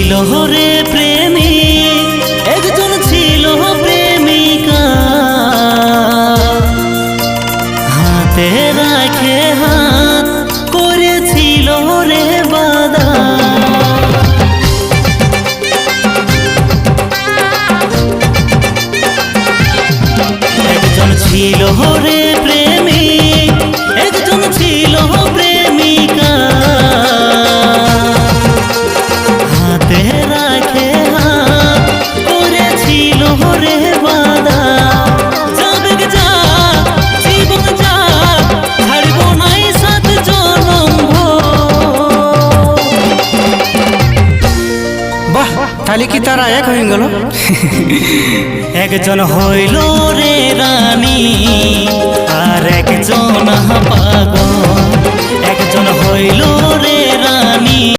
ছিল রে প্রেমিক, একজন ছিল প্রেমিকা, হাতে রাখে হাত করেছিল রে বাদা। একজন ছিল রে প্রেমিক, একজন ছিল প্রেমিকা, হাতে রাখে হাত করেছিল রে বাদা। যাবে যা জীবন যা, ছাড়ব নাই সাত জনম ভোর। বাহ, তাহলে কি তারা এক হয়ে গেল? একজন হইল রে রানী, আর একজন পাগল। একজন হইল রে